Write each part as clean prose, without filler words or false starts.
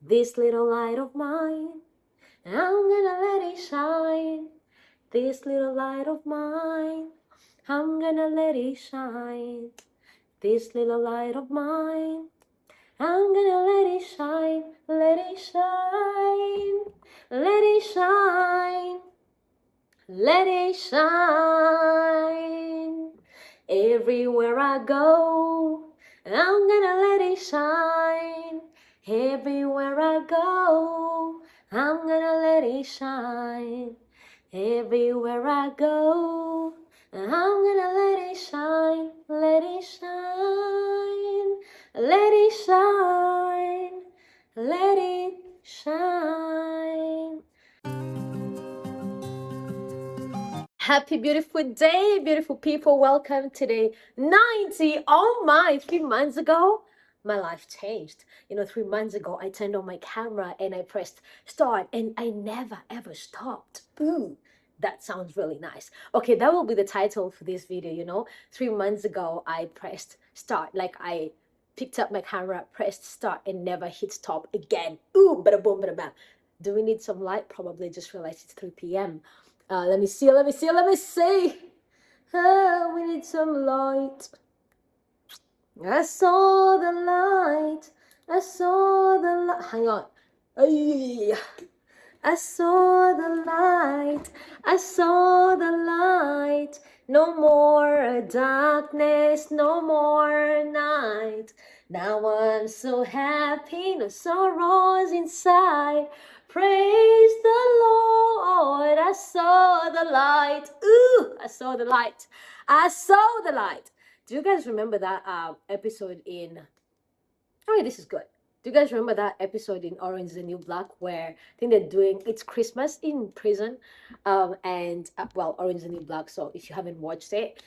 This little light of mine, I'm gonna let it shine. This little light of mine, I'm gonna let it shine. This little light of mine, I'm gonna let it shine, let it shine, let it shine, let it shine. Everywhere I go, I'm gonna let it shine. Everywhere I go, I'm gonna let it shine. Everywhere I go, I'm gonna let it shine, let it shine, let it shine, let it shine. Happy beautiful day, beautiful people. Welcome to day 90. Oh my, 3 months ago, my life changed. 3 months ago, I turned on my camera and I pressed start and I never ever stopped. Ooh, that sounds really nice. Okay, that will be the title for this video. 3 months ago, I pressed start. Like I picked up my camera, pressed start and never hit stop again. Ooh, bada boom, bada bam. Do we need some light? Probably just realized it's 3 p.m. Let me see. Oh, we need some light. I saw the light. I saw the light. Hang on. Ay. I saw the light. I saw the light. No more darkness, no more night. Now I'm so happy, no sorrows inside. Praise the Lord. I saw the light. Ooh, I saw the light. I saw the light. Do you guys remember that episode in Oh, this is good. Do you guys remember that episode in Orange is the New Black where I think they're doing it's Christmas in prison, and well, Orange is the New Black. So if you haven't watched it,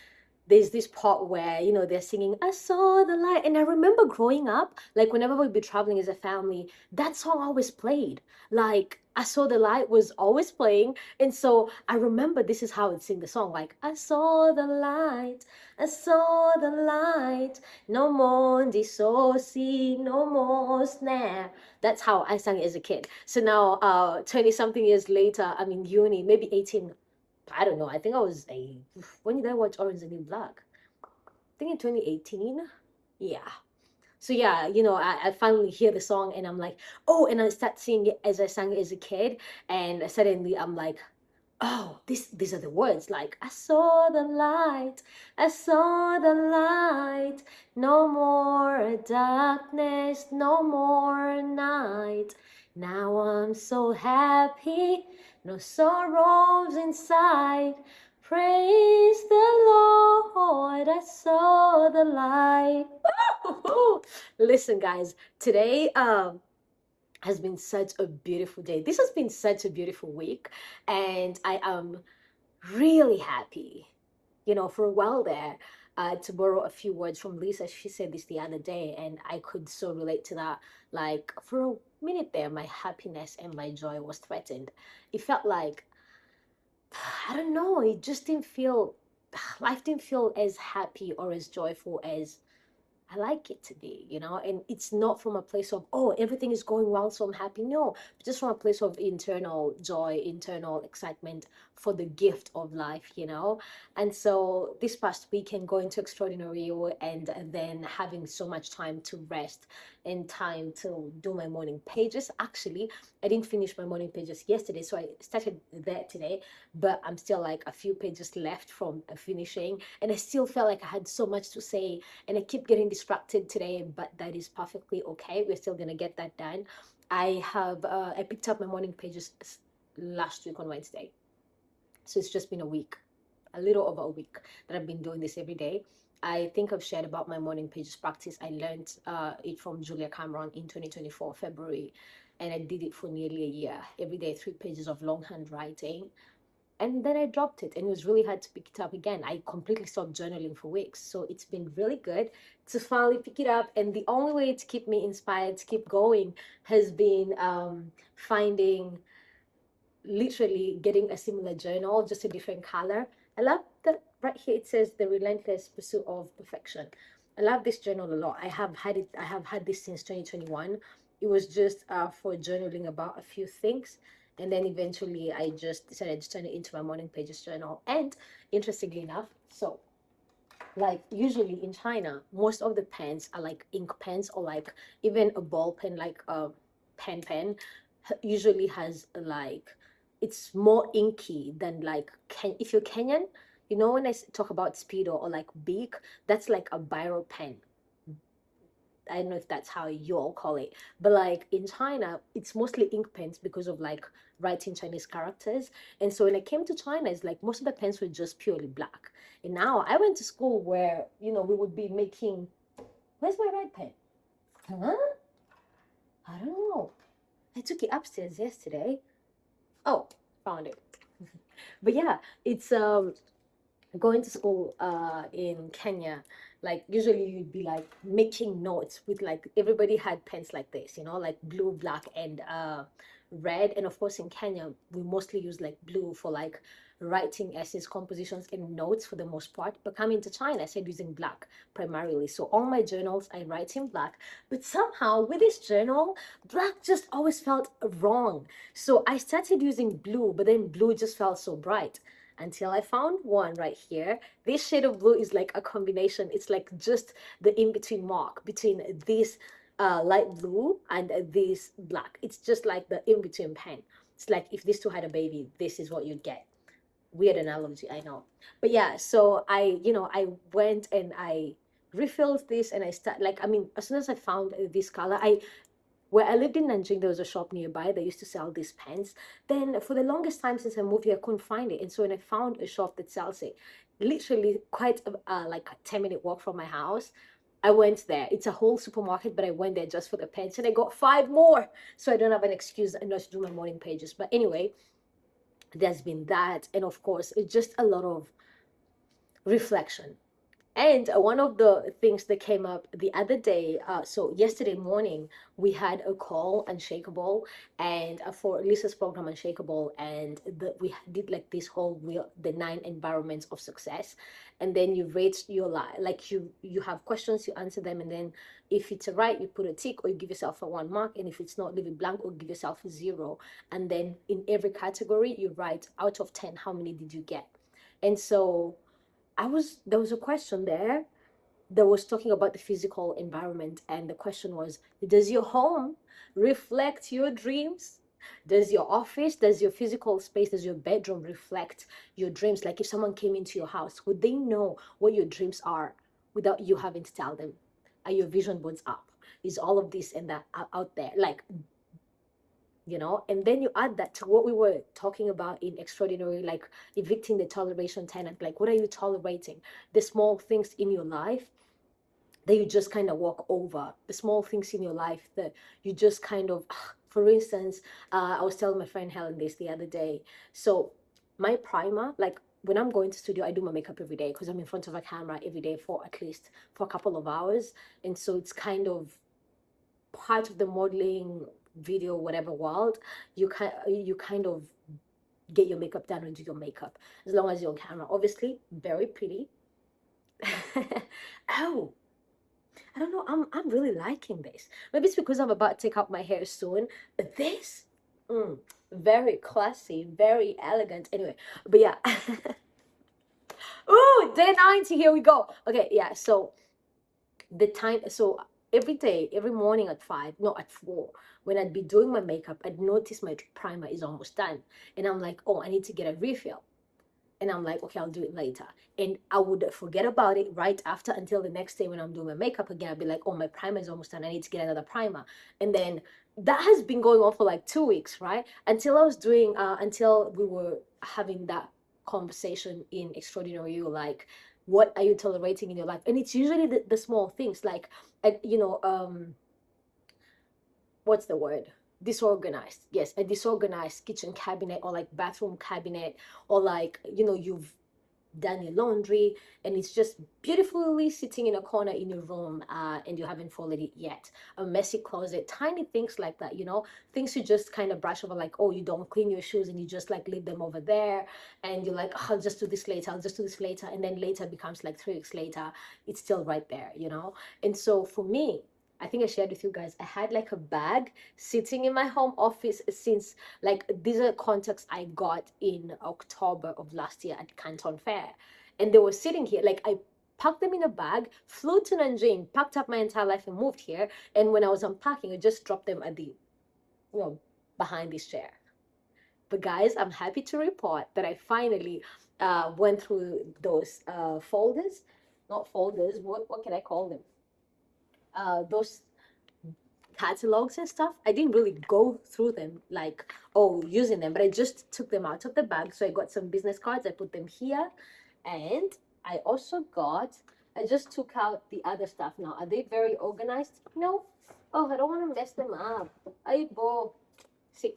there's this part where they're singing "I saw the light," and I remember growing up, like whenever we'd be traveling as a family, that song always played. Like "I saw the light" was always playing, and so I remember this is how I'd sing the song, like "I saw the light, I saw the light." No more dissociate, no more snare. That's how I sang it as a kid. So now, 20 something years later, I'm in uni, maybe 18. I don't know. I think I was when did I watch Orange is the New Black? I think in 2018. Yeah. So yeah, I finally hear the song and I'm like, oh, and I start singing it as I sang it as a kid. And suddenly I'm like, oh, these are the words. Like, I saw the light, I saw the light. No more darkness, no more night. Now I'm so happy, no sorrows inside. Praise the Lord, I saw the light. Listen, guys, today has been such a beautiful day. This has been such a beautiful week, and I am really happy. For a while there, to borrow a few words from Lisa, she said this the other day, and I could so relate to that. Like, for a minute there, my happiness and my joy was threatened. It felt like, I don't know, it just didn't feel, life didn't feel as happy or as joyful as I like it to be. And it's not from a place of, oh, everything is going well, so I'm happy. No, just from a place of internal joy, internal excitement for the gift of life. And so this past weekend, going to Extraordinary You and then having so much time to rest and time to do my morning pages. Actually, I didn't finish my morning pages yesterday, so I started there today, but I'm still like a few pages left from finishing. And I still felt like I had so much to say and I keep getting distracted today, but that is perfectly okay. We're still gonna get that done. I picked up my morning pages last week on Wednesday, so it's just been a week, a little over a week that I've been doing this every day. I think I've shared about my morning pages practice. I learned it from Julia Cameron in 2024 February, and I did it for nearly a year. Every day, 3 pages of longhand writing, and then I dropped it and it was really hard to pick it up again. I completely stopped journaling for weeks. So it's been really good to finally pick it up. And the only way to keep me inspired, to keep going, has been finding, literally getting a similar journal, just a different color. I love that right here it says the relentless pursuit of perfection. I love this journal a lot. I have had this since 2021. It was just for journaling about a few things. And then eventually I just decided to turn it into my morning pages journal. And interestingly enough, so like usually in China, most of the pens are like ink pens, or like even a ball pen, like a pen usually has like, it's more inky than like if you're Kenyan, you know, when talk about Speedo or like Beak, that's like a biro pen. I don't know if that's how you all call it, but like in China, it's mostly ink pens because of like writing Chinese characters. And so when I came to China, it's like most of the pens were just purely black. And now I went to school where, you know, we would be making, where's my red pen? Huh? I don't know. I took it upstairs yesterday. Oh, found it. But yeah, it's going to school in Kenya, like usually you'd be like making notes with like, everybody had pens like this, you know, like blue, black, and red. And of course in Kenya we mostly use like blue for like writing essays, compositions, and notes for the most part. But coming to China, I started using black primarily. So all my journals I write in black. But somehow with this journal, black just always felt wrong. So I started using blue, but then blue just felt so bright until I found one right here. This shade of blue is like a combination. It's like just the in-between mark between this light blue and this black. It's just like the in-between pen. It's like if these two had a baby, this is what you'd get. Weird analogy, I know. But yeah, so I went and I refilled this, and I start like, I mean, as soon as I found this color, where I lived in Nanjing, there was a shop nearby that used to sell these pens. Then for the longest time since I moved here, I couldn't find it. And so when I found a shop that sells it, literally quite like a 10-minute walk from my house, I went there. It's a whole supermarket, but I went there just for the pens, and I got 5 more. So I don't have an excuse not to do my morning pages. But anyway, there's been that. And of course, it's just a lot of reflection. And one of the things that came up the other day, so yesterday morning, we had a call, Unshakable, and for Lisa's program, Unshakable, and we did like this whole wheel, the 9 environments of success. And then you rate your life, like you have questions, you answer them, and then if it's a right, you put a tick, or you give yourself a 1 mark, and if it's not, leave it blank or give yourself a 0. And then in every category, you write out of 10, how many did you get? And so there was a question there that was talking about the physical environment, and the question was, does your home reflect your dreams? Does your office, does your physical space, does your bedroom reflect your dreams? Like if someone came into your house, would they know what your dreams are without you having to tell them? Are your vision boards up? Is all of this and that out there? Like, and then you add that to what we were talking about in extraordinary, like evicting the toleration tenant. Like, what are you tolerating? The small things in your life that you just kind of walk over, the small things in your life that you just kind of, for instance, I was telling my friend Helen this the other day. So my primer, like when I'm going to studio, I do my makeup every day because I'm in front of a camera every day for at least for a couple of hours. And so it's kind of part of the modeling video whatever world. You kind of get your makeup done and do your makeup as long as you're on camera, obviously very pretty. Oh, I don't know, I'm really liking this. Maybe it's because I'm about to take out my hair soon, but this, very classy, very elegant. Anyway, but yeah. Oh, day 90, here we go. Okay, yeah, so the time, so every day, every morning at 5, no, at 4, when I'd be doing my makeup, I'd notice my primer is almost done, and I'm like, oh, I need to get a refill. And I'm like, okay, I'll do it later. And I would forget about it right after, until the next day when I'm doing my makeup again. I'd be like, oh, my primer is almost done, I need to get another primer. And then that has been going on for like 2 weeks, right? Until we were having that conversation in Extraordinary You, like, what are you tolerating in your life? And it's usually the small things, like, what's the word? Disorganized. Yes, a disorganized kitchen cabinet, or like bathroom cabinet, or like, you've done your laundry and it's just beautifully sitting in a corner in your room, and you haven't folded it yet. A messy closet, tiny things like that, things you just kind of brush over, like, oh, you don't clean your shoes and you just like leave them over there, and you're like, oh, I'll just do this later, and then later becomes like 3 weeks later, it's still right there. And so for me, I think I shared with you guys, I had like a bag sitting in my home office since, like, these are contacts I got in October of last year at Canton Fair. And they were sitting here, like, I packed them in a bag, flew to Nanjing, packed up my entire life and moved here. And when I was unpacking, I just dropped them at the, behind this chair. But guys, I'm happy to report that I finally went through those folders, not folders, what can I call them? Those catalogs and stuff. I didn't really go through them like, oh, using them, but I just took them out of the bag. So I got some business cards, I put them here, and I also got, I just took out the other stuff now. Are they very organized? No. Oh, I don't want to mess them up. I bo. See,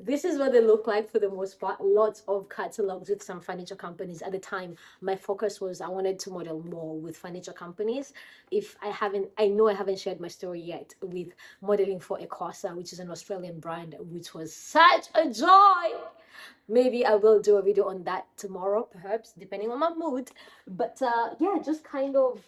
this is what they look like for the most part. Lots of catalogs with some furniture companies. At the time, my focus was I wanted to model more with furniture companies. If I haven't, I know I haven't shared my story yet with modeling for Ecosa, which is an Australian brand, which was such a joy. Maybe I will do a video on that tomorrow, perhaps, depending on my mood. But yeah, just kind of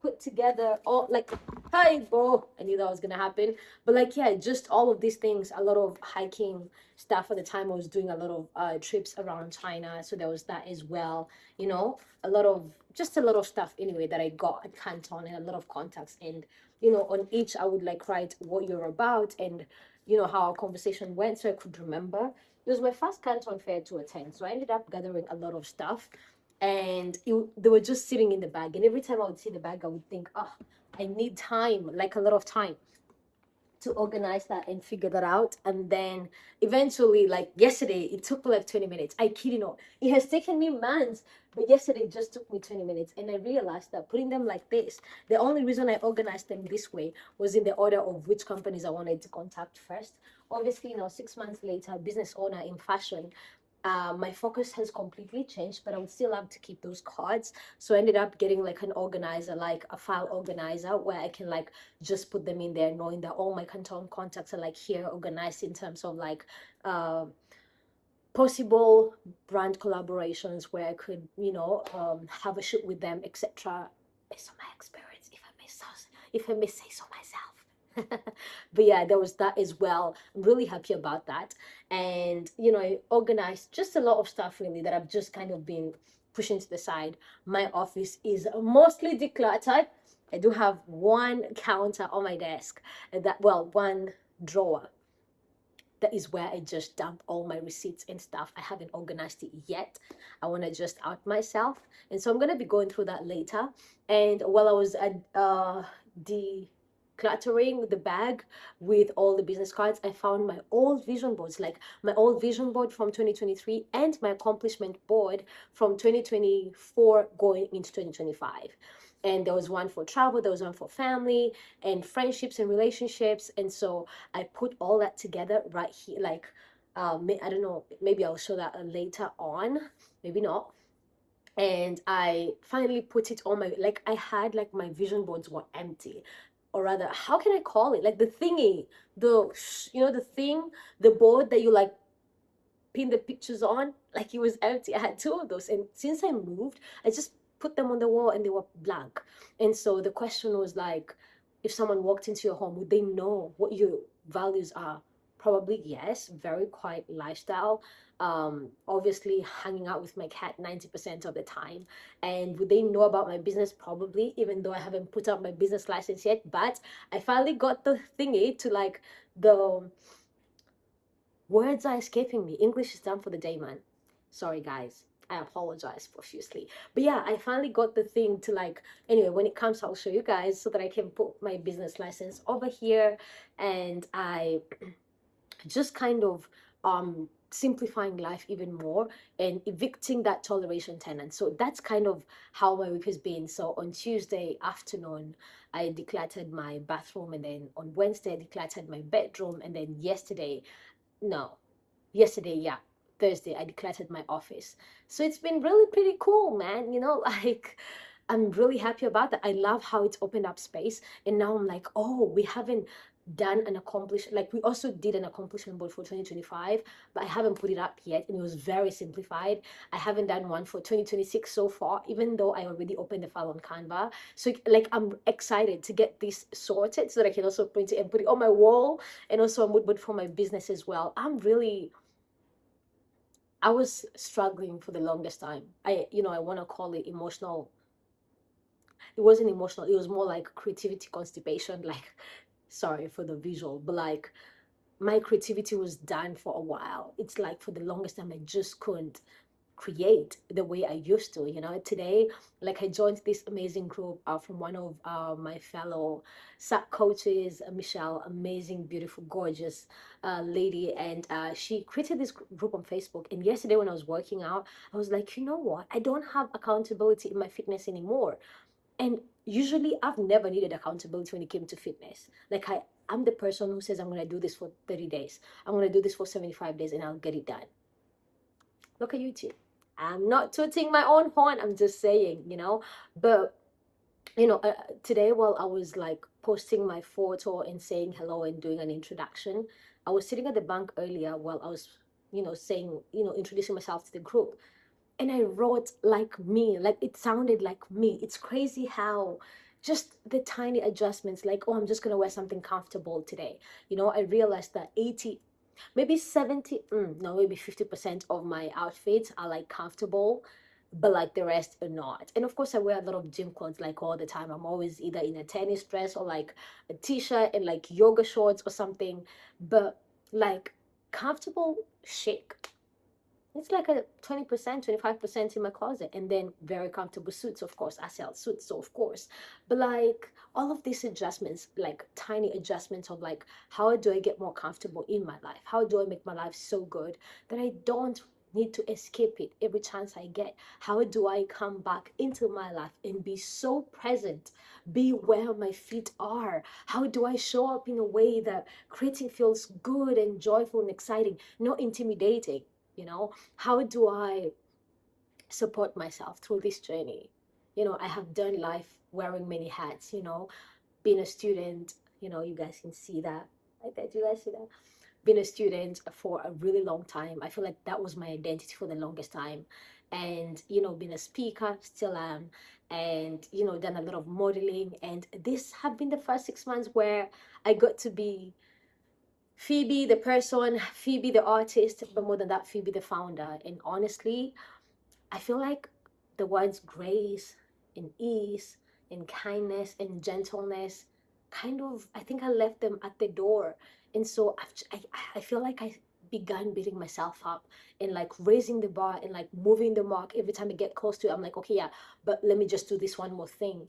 put together all, like, hi bro, I knew that was gonna happen. But like, yeah, just all of these things, a lot of hiking stuff. At the time I was doing a lot of trips around China, so there was that as well, a lot of, just a lot of stuff anyway that I got at Canton, and a lot of contacts. And on each I would like write what you're about, and how our conversation went, so I could remember. It was my first Canton fair to attend, so I ended up gathering a lot of stuff, and they were just sitting in the bag. And every time I would see the bag, I would think, oh, I need time, like a lot of time to organize that and figure that out. And then eventually, like yesterday, it took me like 20 minutes. I kid you not. It has taken me months, but yesterday it just took me 20 minutes. And I realized that putting them like this, the only reason I organized them this way was in the order of which companies I wanted to contact first. Obviously, 6 months later, business owner in fashion, my focus has completely changed, but I would still have to keep those cards. So I ended up getting like an organizer, like a file organizer, where I can like just put them in there, knowing that all my Canton contacts are like here organized in terms of like possible brand collaborations where I could, have a shoot with them, etc. Based on my experience, if I may say so myself. But yeah, there was that as well. I'm really happy about that. And I organized just a lot of stuff really that I've just kind of been pushing to the side. My office is mostly decluttered. I do have one counter on my desk, one drawer, that is where I just dump all my receipts and stuff. I haven't organized it yet. I want to just out myself, and so I'm going to be going through that later. And while I was at decluttering the bag with all the business cards, I found my old vision boards, like my old vision board from 2023 and my accomplishment board from 2024 going into 2025. And there was one for travel, there was one for family and friendships and relationships. And so I put all that together right here. Like, I don't know, maybe I'll show that later on, maybe not. And I finally put it on my, like, I had like my vision boards were empty, or rather, how can I call it? Like the thingy, the thing, the board that you like pin the pictures on, like it was empty. I had two of those, and since I moved, I just put them on the wall and they were blank. And so the question was like, if someone walked into your home, would they know what your values are? Probably yes. Very quiet lifestyle, obviously hanging out with my cat 90% of the time. And would they know about my business? Probably, even though I haven't put up my business license yet. But I finally got the thingy to like, the words are escaping me. English is done for the day, man. Sorry, guys. I apologize profusely. But yeah, I finally got the thing to like, anyway, when it comes, I'll show you guys so that I can put my business license over here. And I just kind of simplifying life even more and evicting that toleration tenant. So that's kind of how my week has been. So on Tuesday afternoon, I decluttered my bathroom, and then on Wednesday I decluttered my bedroom, and then yesterday, Thursday, I decluttered my office. So it's been really pretty cool, man. Like, I'm really happy about that. I love how it's opened up space. And now I'm like, oh, we haven't done an accomplishment, like we also did an accomplishment board for 2025, but I haven't put it up yet, and it was very simplified. I haven't done one for 2026 so far, even though I already opened the file on Canva. So like I'm excited to get this sorted so that I can also print it and put it on my wall, and also a mood board for my business as well. I was struggling for the longest time. I want to call it emotional. It wasn't emotional, it was more like creativity constipation. Like, sorry for the visual, but like my creativity was done for a while. It's like for the longest time I just couldn't create the way I used to. Today, like I joined this amazing group from one of my fellow SAP coaches, Michelle, amazing, beautiful, gorgeous lady, and she created this group on Facebook. And yesterday when I was working out, I was like, you know what? I don't have accountability in my fitness anymore. And usually I've never needed accountability when it came to fitness. Like I'm the person who says I'm going to do this for 30 days. I'm going to do this for 75 days and I'll get it done. Look at YouTube. I'm not tooting my own horn. I'm just saying. But, today while I was like posting my photo and saying hello and doing an introduction, I was sitting at the bank earlier while I was, saying, introducing myself to the group. And I wrote like me, like it sounded like me. It's crazy how just the tiny adjustments, like, oh, I'm just gonna wear something comfortable today. I realized that 80, maybe 70, no, maybe 50% of my outfits are like comfortable, but like the rest are not. And of course, I wear a lot of gym clothes like all the time. I'm always either in a tennis dress or like a t-shirt and like yoga shorts or something, but like comfortable, chic, it's like a 20%, 25% in my closet. And then very comfortable suits, of course. I sell suits, so of course. But like all of these adjustments, like tiny adjustments of like, how do I get more comfortable in my life? How do I make my life so good that I don't need to escape it every chance I get? How do I come back into my life and be so present, be where my feet are? How do I show up in a way that creating feels good and joyful and exciting, not intimidating? How do I support myself through this journey? I have done life wearing many hats, being a student, you guys can see that. Like that, you guys see that? Being a student for a really long time. I feel like that was my identity for the longest time. And, being a speaker, still am. And, done a lot of modeling. And this have been the first 6 months where I got to be Phoebe the person, Phoebe the artist, but more than that, Phoebe the founder. And honestly, I feel like the words grace and ease and kindness and gentleness kind of, I think I left them at the door. And so I feel like I began beating myself up and like raising the bar and like moving the mark every time I get close to it. I'm like, okay, yeah, but let me just do this one more thing,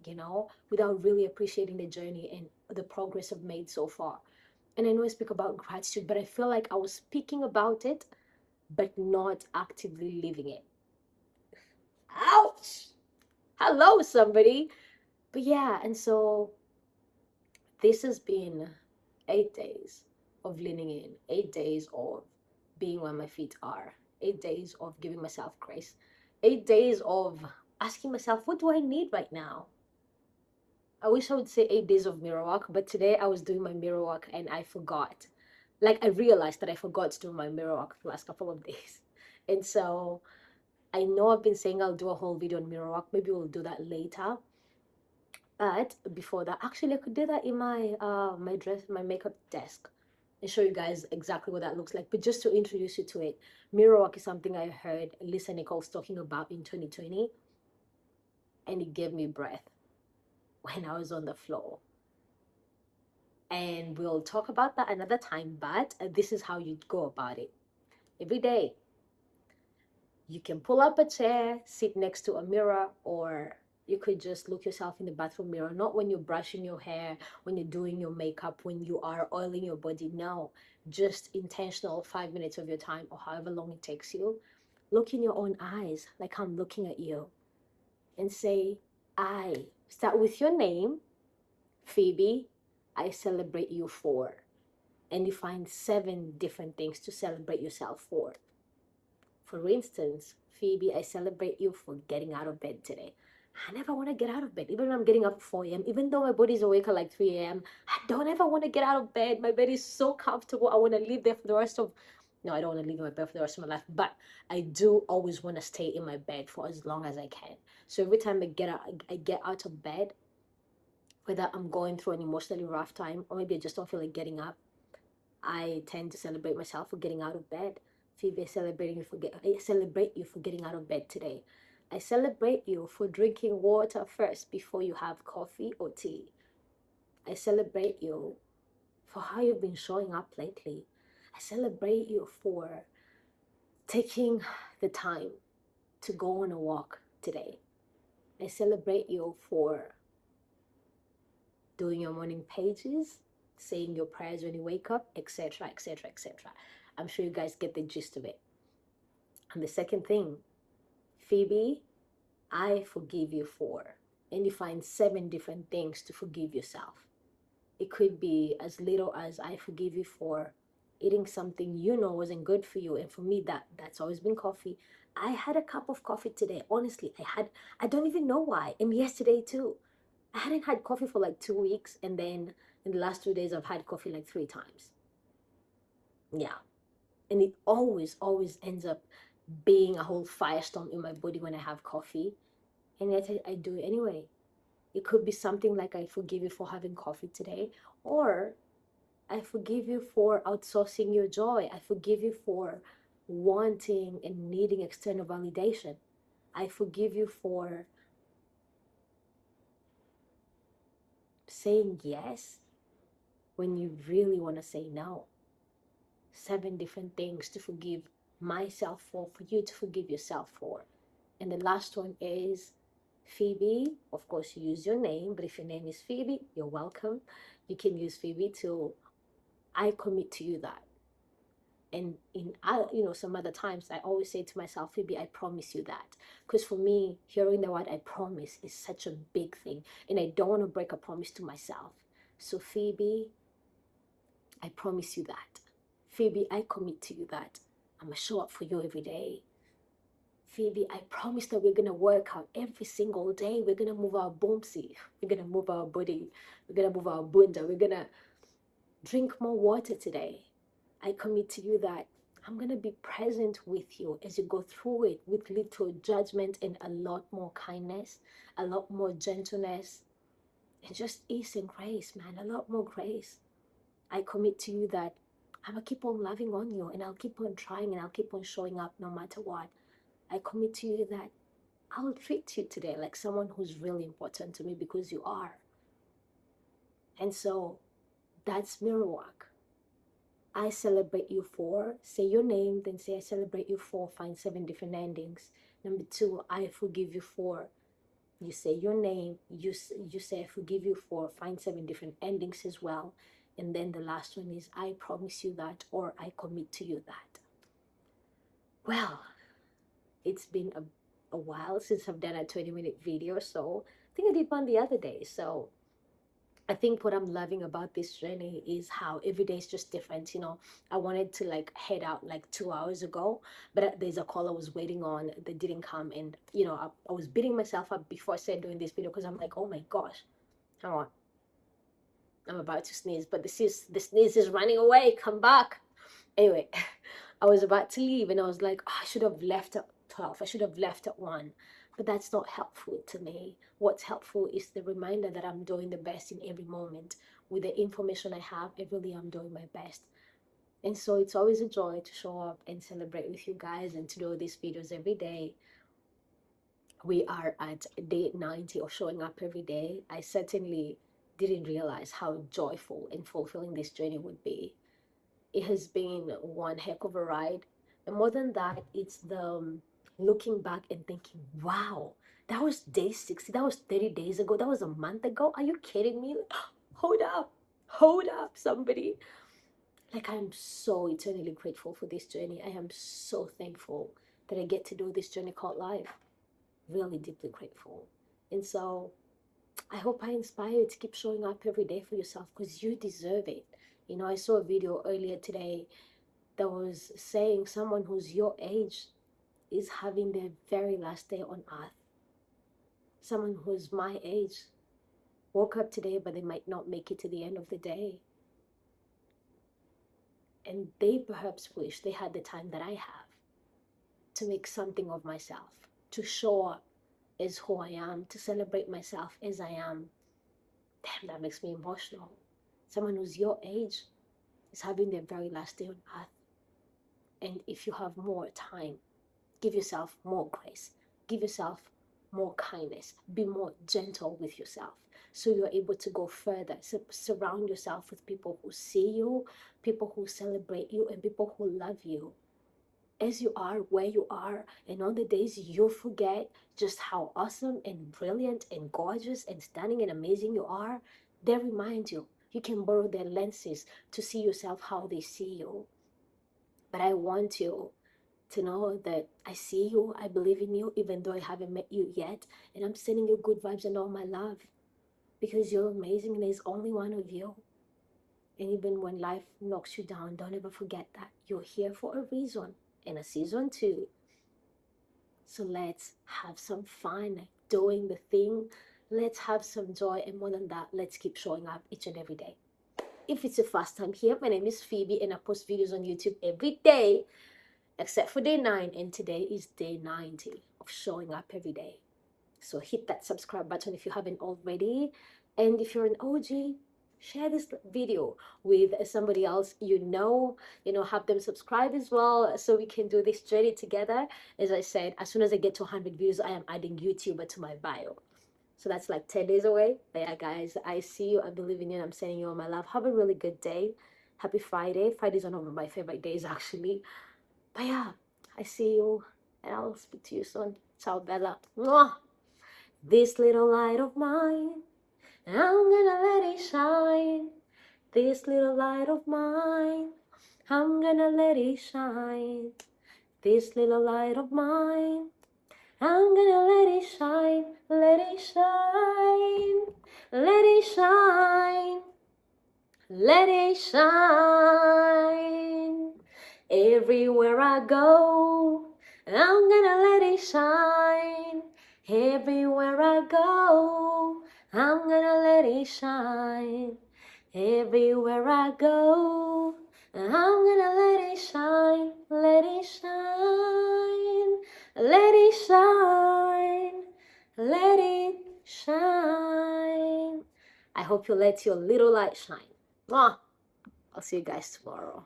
without really appreciating the journey and the progress I've made so far. And I know I speak about gratitude, but I feel like I was speaking about it, but not actively living it. Ouch! Hello, somebody. But yeah, and so this has been 8 days of leaning in, 8 days of being where my feet are, 8 days of giving myself grace, 8 days of asking myself, what do I need right now? I wish I would say 8 days of mirror work, but today I was doing my mirror work and I forgot. Like I realized that I forgot to do my mirror work the last couple of days. And so I know I've been saying I'll do a whole video on mirror work. Maybe we'll do that later. But before that, actually I could do that in my makeup desk and show you guys exactly what that looks like. But just to introduce you to it, mirror work is something I heard Lisa Nichols talking about in 2020, and it gave me breath when I was on the floor. And we'll talk about that another time, but this is how you go about it. Every day, you can pull up a chair, sit next to a mirror, or you could just look yourself in the bathroom mirror, not when you're brushing your hair, when you're doing your makeup, when you are oiling your body. No, just intentional 5 minutes of your time or however long it takes you. Look in your own eyes, like I'm looking at you, and say, I. Start with your name, Phoebe. I celebrate you for. And you find 7 different things to celebrate yourself for. For instance, Phoebe, I celebrate you for getting out of bed today. I never want to get out of bed, even when I'm getting up at 4 a.m., even though my body's awake at like 3 a.m. I don't ever want to get out of bed. My bed is so comfortable. I want to live there for the rest of, no, I don't want to live in my bed for the rest of my life, but I do always want to stay in my bed for as long as I can. So every time I get out of bed, whether I'm going through an emotionally rough time or maybe I just don't feel like getting up, I tend to celebrate myself for getting out of bed. Phoebe, I celebrate you for getting out of bed today. I celebrate you for drinking water first before you have coffee or tea. I celebrate you for how you've been showing up lately. I celebrate you for taking the time to go on a walk today. I celebrate you for doing your morning pages, saying your prayers when you wake up, etc., etc., etc. I'm sure you guys get the gist of it. And the second thing, Phoebe, I forgive you for. And you find 7 different things to forgive yourself. It could be as little as I forgive you for eating something you know wasn't good for you. And for me, that's always been coffee. I had a cup of coffee today. Honestly, I don't even know why. And yesterday too. I hadn't had coffee for like 2 weeks, and then in the last 2 days I've had coffee like 3 times. Yeah. And it always ends up being a whole firestorm in my body when I have coffee. And yet I do it anyway. It could be something like I forgive you for having coffee today, or I forgive you for outsourcing your joy. I forgive you for wanting and needing external validation. I forgive you for saying yes when you really want to say no. 7 different things to forgive myself for you to forgive yourself for. And the last one is Phoebe. Of course, you use your name, but if your name is Phoebe, you're welcome. You can use Phoebe to, I commit to you that. And some other times I always say to myself, Phoebe, I promise you that. Because for me, hearing the word I promise is such a big thing. And I don't want to break a promise to myself. So Phoebe, I promise you that. Phoebe, I commit to you that I'm going to show up for you every day. Phoebe, I promise that we're going to work out every single day. We're going to move our boomsy. We're going to move our body. We're going to move our bunda. We're going to drink more water today. I commit to you that I'm going to be present with you as you go through it with little judgment and a lot more kindness, a lot more gentleness, and just ease and grace, man, a lot more grace. I commit to you that I'm going to keep on loving on you, and I'll keep on trying, and I'll keep on showing up no matter what. I commit to you that I'll treat you today like someone who's really important to me because you are. And so that's mirror work. I celebrate you for, say your name, then say I celebrate you for, find 7 different endings. Number 2, I forgive you for. You say your name, you say I forgive you for, find 7 different endings as well. And then the last one is I promise you that, or I commit to you that. Well, it's been a while since I've done a 20-minute video, so I think I did one the other day. So I think what I'm loving about this journey is how every day is just different. I wanted to like head out like 2 hours ago, but there's a call I was waiting on that didn't come. And, I was beating myself up before I started doing this video because I'm like, oh my gosh, hang on. I'm about to sneeze, but the sneeze is running away. Come back. Anyway, I was about to leave and I was like, oh, I should have left at 12. I should have left at 1. But that's not helpful to me. What's helpful is the reminder that I'm doing the best in every moment. With the information I have, I really am doing my best. And so it's always a joy to show up and celebrate with you guys and to do these videos every day. We are at day 90 of showing up every day. I certainly didn't realize how joyful and fulfilling this journey would be. It has been one heck of a ride. And more than that, it's the looking back and thinking, wow, that was day 60. That was 30 days ago. That was a month ago. Are you kidding me? Hold up, somebody. Like, I'm so eternally grateful for this journey. I am so thankful that I get to do this journey called life. Really deeply grateful. And so I hope I inspire you to keep showing up every day for yourself because you deserve it. I saw a video earlier today that was saying someone who's your age is having their very last day on earth. Someone who's my age woke up today, but they might not make it to the end of the day. And they perhaps wish they had the time that I have to make something of myself, to show up as who I am, to celebrate myself as I am. Damn, that makes me emotional. Someone who's your age is having their very last day on earth. And if you have more time, give yourself more grace, give yourself more kindness, be more gentle with yourself so you're able to go further. So surround yourself with people who see you, people who celebrate you, and people who love you as you are, where you are. And on the days you forget just how awesome and brilliant and gorgeous and stunning and amazing you are, they remind you. You can borrow their lenses to see yourself how they see you. But I want you to know that I see you, I believe in you, even though I haven't met you yet. And I'm sending you good vibes and all my love because you're amazing and there's only one of you. And even when life knocks you down, don't ever forget that you're here for a reason and a season 2. So let's have some fun doing the thing. Let's have some joy. And more than that, let's keep showing up each and every day. If it's your first time here, my name is Phoebe and I post videos on YouTube every day except for day 9, and today is day 90 of showing up every day. So hit that subscribe button if you haven't already, and if you're an OG, share this video with somebody else have them subscribe as well so we can do this journey together. As I said, as soon as I get to 100 views, I am adding YouTuber to my bio. So that's like 10 days away. But yeah, guys, I see you, I believe in you, and I'm sending you all my love. Have a really good day. Happy Friday. Friday's one of my favorite days, actually. But yeah, I see you and I'll speak to you soon. Ciao, Bella. Mwah! This little light of mine, I'm gonna let it shine. This little light of mine, I'm gonna let it shine. This little light of mine, I'm gonna let it shine. Let it shine. Let it shine. Let it shine. Everywhere I go, I'm gonna let it shine. Everywhere I go, I'm gonna let it shine. Everywhere I go, I'm gonna let it shine. Let it shine. Let it shine. Let it shine. I hope you let your little light shine. Mwah. I'll see you guys tomorrow.